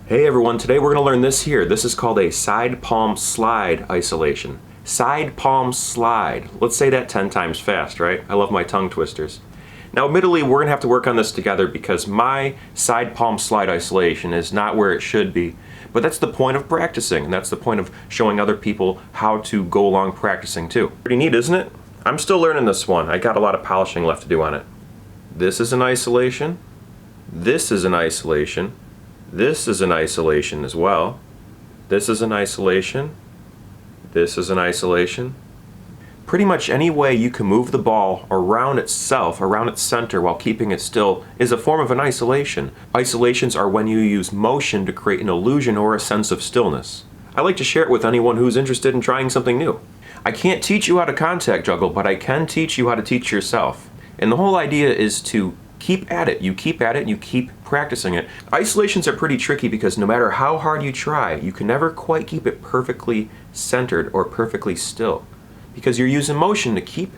Hey everyone, today we're going to learn this here. This is called a side palm slide isolation. Side palm slide. Let's say that 10 times fast, right? I love my tongue twisters. Now admittedly, we're going to have to work on this together because my side palm slide isolation is not where it should be. But that's the point of practicing, and that's the point of showing other people how to go along practicing too. Pretty neat, isn't it? I'm still learning this one. I got a lot of polishing left to do on it. This is an isolation. This is an isolation. This is an isolation as well. This is an isolation. This is an isolation. Pretty much any way you can move the ball around itself, around its center while keeping it still is a form of an isolation. Isolations are when you use motion to create an illusion or a sense of stillness. I like to share it with anyone who's interested in trying something new. I can't teach you how to contact juggle, but I can teach you how to teach yourself. And the whole idea is to keep at it. You keep at it and you keep practicing it. Isolations are pretty tricky because no matter how hard you try, you can never quite keep it perfectly centered or perfectly still because you're using motion to keep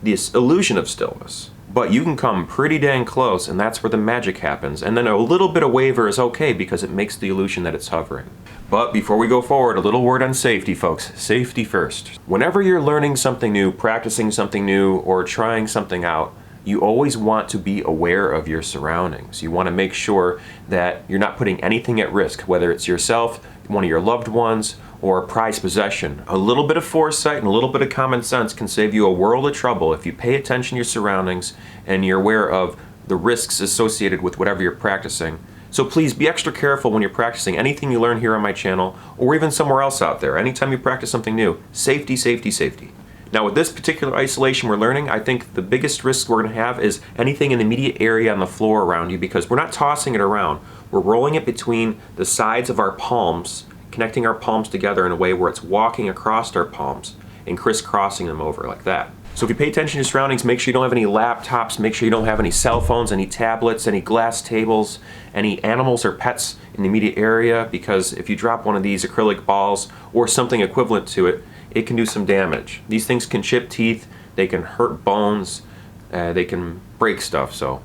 this illusion of stillness. But you can come pretty dang close, and that's where the magic happens. And then a little bit of waver is okay because it makes the illusion that it's hovering. But before we go forward, a little word on safety, folks. Safety first. Whenever you're learning something new, practicing something new, or trying something out, you always want to be aware of your surroundings. You want to make sure that you're not putting anything at risk, whether it's yourself, one of your loved ones, or a prized possession. A little bit of foresight and a little bit of common sense can save you a world of trouble if you pay attention to your surroundings and you're aware of the risks associated with whatever you're practicing. So please be extra careful when you're practicing anything you learn here on my channel or even somewhere else out there. Anytime you practice something new, safety, safety, safety. Now with this particular isolation we're learning, I think the biggest risk we're going to have is anything in the immediate area on the floor around you because we're not tossing it around. We're rolling it between the sides of our palms, connecting our palms together in a way where it's walking across our palms and crisscrossing them over like that. So if you pay attention to your surroundings, make sure you don't have any laptops, make sure you don't have any cell phones, any tablets, any glass tables, any animals or pets in the immediate area because if you drop one of these acrylic balls or something equivalent to it, it can do some damage. These things can chip teeth, they can hurt bones, they can break stuff, so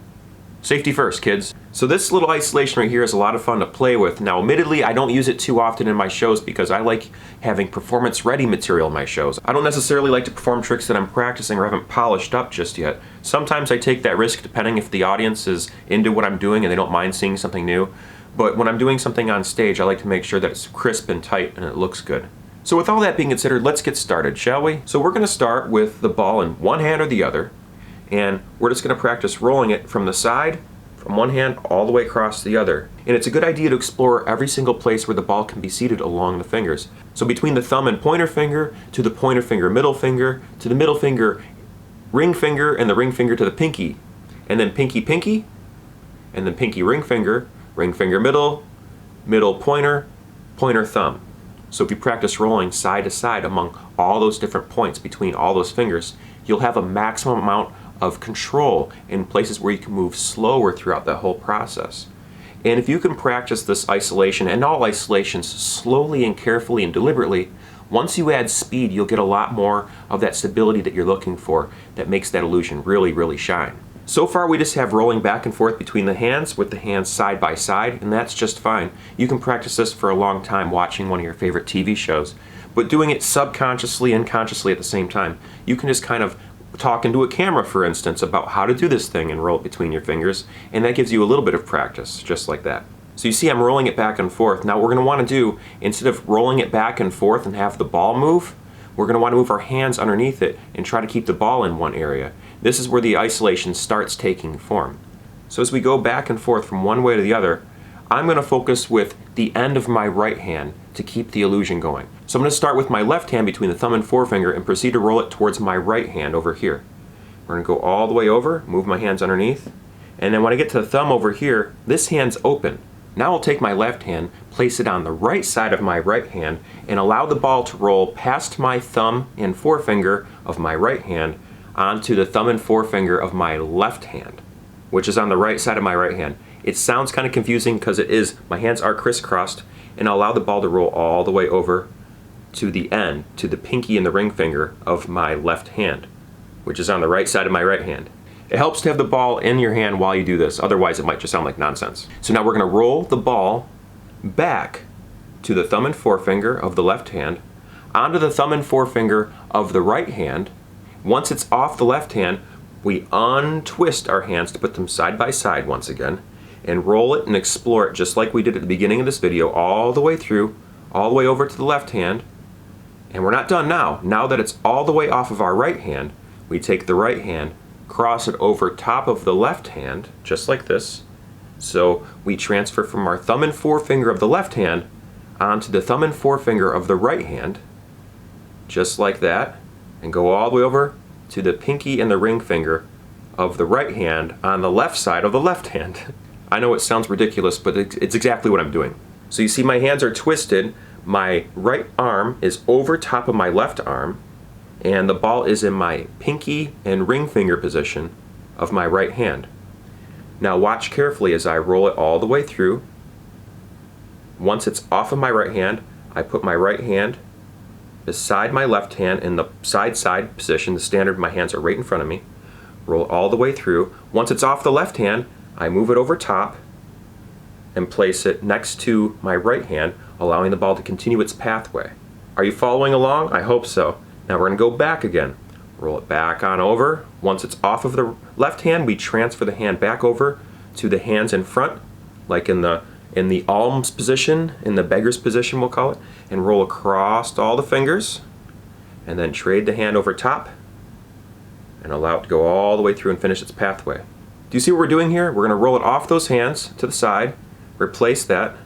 safety first, kids. So this little isolation right here is a lot of fun to play with. Now admittedly, I don't use it too often in my shows because I like having performance ready material in my shows. I don't necessarily like to perform tricks that I'm practicing or haven't polished up just yet. Sometimes I take that risk depending if the audience is into what I'm doing and they don't mind seeing something new. But when I'm doing something on stage, I like to make sure that it's crisp and tight and it looks good. So with all that being considered, let's get started, shall we? So we're going to start with the ball in one hand or the other, and we're just going to practice rolling it from the side, from one hand all the way across the other. And it's a good idea to explore every single place where the ball can be seated along the fingers. So between the thumb and pointer finger, to the pointer finger middle finger, to the middle finger ring finger, and the ring finger to the pinky. And then pinky pinky, and then pinky ring finger middle, middle pointer, pointer thumb. So if you practice rolling side to side among all those different points between all those fingers, you'll have a maximum amount of control in places where you can move slower throughout that whole process. And if you can practice this isolation and all isolations slowly and carefully and deliberately, once you add speed, you'll get a lot more of that stability that you're looking for that makes that illusion really, really shine. So far we just have rolling back and forth between the hands with the hands side by side, and that's just fine. You can practice this for a long time watching one of your favorite TV shows, but doing it subconsciously and consciously at the same time. You can just kind of talk into a camera, for instance, about how to do this thing and roll it between your fingers, and that gives you a little bit of practice, just like that. So you see I'm rolling it back and forth. Now what we're going to want to do, instead of rolling it back and forth and have the ball move, we're going to want to move our hands underneath it and try to keep the ball in one area. This is where the isolation starts taking form. So as we go back and forth from one way to the other, I'm going to focus with the end of my right hand to keep the illusion going. So I'm going to start with my left hand between the thumb and forefinger and proceed to roll it towards my right hand over here. We're going to go all the way over, move my hands underneath, and then when I get to the thumb over here, this hand's open. Now I'll take my left hand, place it on the right side of my right hand, and allow the ball to roll past my thumb and forefinger of my right hand onto the thumb and forefinger of my left hand, which is on the right side of my right hand. It sounds kind of confusing because it is. My hands are crisscrossed, and I'll allow the ball to roll all the way over to the end, to the pinky and the ring finger of my left hand, which is on the right side of my right hand. It helps to have the ball in your hand while you do this, otherwise it might just sound like nonsense. So now we're going to roll the ball back to the thumb and forefinger of the left hand, onto the thumb and forefinger of the right hand. Once it's off the left hand, we untwist our hands to put them side by side once again, and roll it and explore it just like we did at the beginning of this video, all the way through, all the way over to the left hand. And we're not done now. Now that it's all the way off of our right hand, we take the right hand, cross it over top of the left hand, just like this. So we transfer from our thumb and forefinger of the left hand onto the thumb and forefinger of the right hand, just like that, and go all the way over to the pinky and the ring finger of the right hand on the left side of the left hand. I know it sounds ridiculous, but it's exactly what I'm doing. So you see my hands are twisted, my right arm is over top of my left arm, and the ball is in my pinky and ring finger position of my right hand. Now watch carefully as I roll it all the way through. Once it's off of my right hand, I put my right hand beside my left hand in the side position, the standard. My hands are right in front of me. Roll it all the way through. Once it's off the left hand, I move it over top and place it next to my right hand, allowing the ball to continue its pathway. Are you following along? I hope so. Now we're going to go back again. Roll it back on over. Once it's off of the left hand, we transfer the hand back over to the hands in front, like in the alms position, in the beggar's position we'll call it, and roll across all the fingers, and then trade the hand over top and allow it to go all the way through and finish its pathway. Do you see what we're doing here? We're going to roll it off those hands to the side, replace that.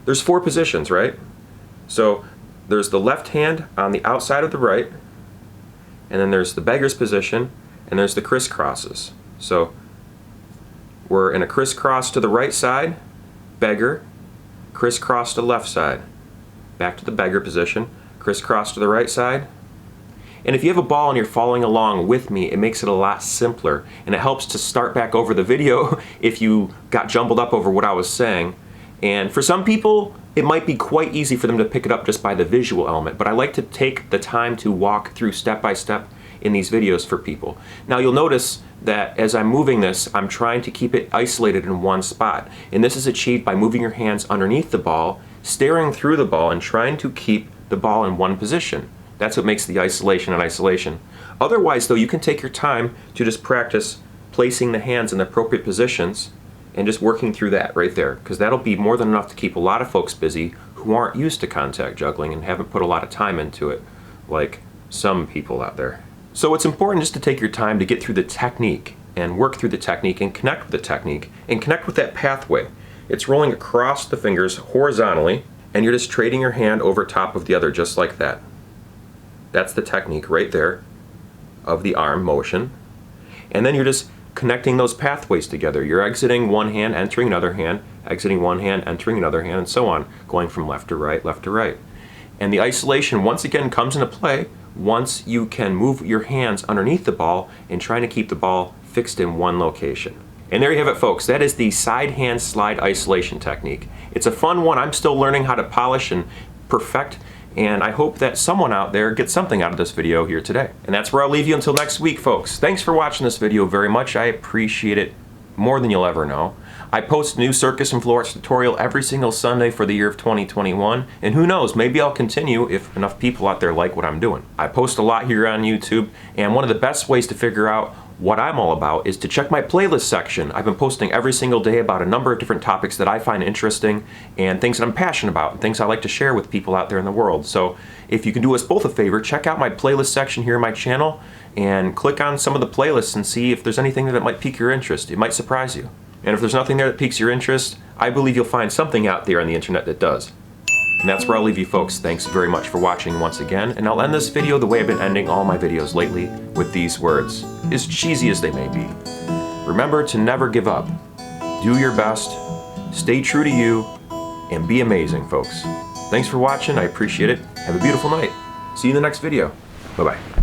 There's 4 positions, right? So there's the left hand on the outside of the right, and then there's the beggar's position, and there's the crisscrosses. So we're in a crisscross to the right side, beggar, crisscross to the left side, back to the beggar position, crisscross to the right side. And if you have a ball and you're following along with me, it makes it a lot simpler, and it helps to start back over the video if you got jumbled up over what I was saying. And for some people, it might be quite easy for them to pick it up just by the visual element, but I like to take the time to walk through step by step in these videos for people. Now you'll notice that as I'm moving this, I'm trying to keep it isolated in one spot. And this is achieved by moving your hands underneath the ball, staring through the ball, and trying to keep the ball in one position. That's what makes the isolation an isolation. Otherwise though, you can take your time to just practice placing the hands in the appropriate positions and just working through that right there, because that'll be more than enough to keep a lot of folks busy who aren't used to contact juggling and haven't put a lot of time into it, like some people out there. So it's important just to take your time to get through the technique and work through the technique and connect with the technique and connect with that pathway. It's rolling across the fingers horizontally, and you're just trading your hand over top of the other just like that. That's the technique right there of the arm motion. And then you're just connecting those pathways together. You're exiting one hand, entering another hand, exiting one hand, entering another hand, and so on, going from left to right, left to right. And the isolation once again comes into play once you can move your hands underneath the ball and trying to keep the ball fixed in one location. And there you have it, folks. That is the side hand slide isolation technique. It's a fun one. I'm still learning how to polish and perfect, and I hope that someone out there gets something out of this video here today. And that's where I'll leave you until next week, folks. Thanks for watching this video very much. I appreciate it more than you'll ever know. I post a new circus and floor arts tutorial every single Sunday for the year of 2021, and who knows, maybe I'll continue if enough people out there like what I'm doing. I post a lot here on YouTube, and one of the best ways to figure out what I'm all about is to check my playlist section. I've been posting every single day about a number of different topics that I find interesting and things that I'm passionate about and things I like to share with people out there in the world. So if you can do us both a favor, check out my playlist section here on my channel and click on some of the playlists and see if there's anything that might pique your interest. It might surprise you. And if there's nothing there that piques your interest, I believe you'll find something out there on the internet that does. And that's where I'll leave you, folks. Thanks very much for watching once again, and I'll end this video the way I've been ending all my videos lately, with these words, as cheesy as they may be. Remember to never give up. Do your best, stay true to you, and be amazing, folks. Thanks for watching. I appreciate it. Have a beautiful night. See you in the next video. Bye-bye.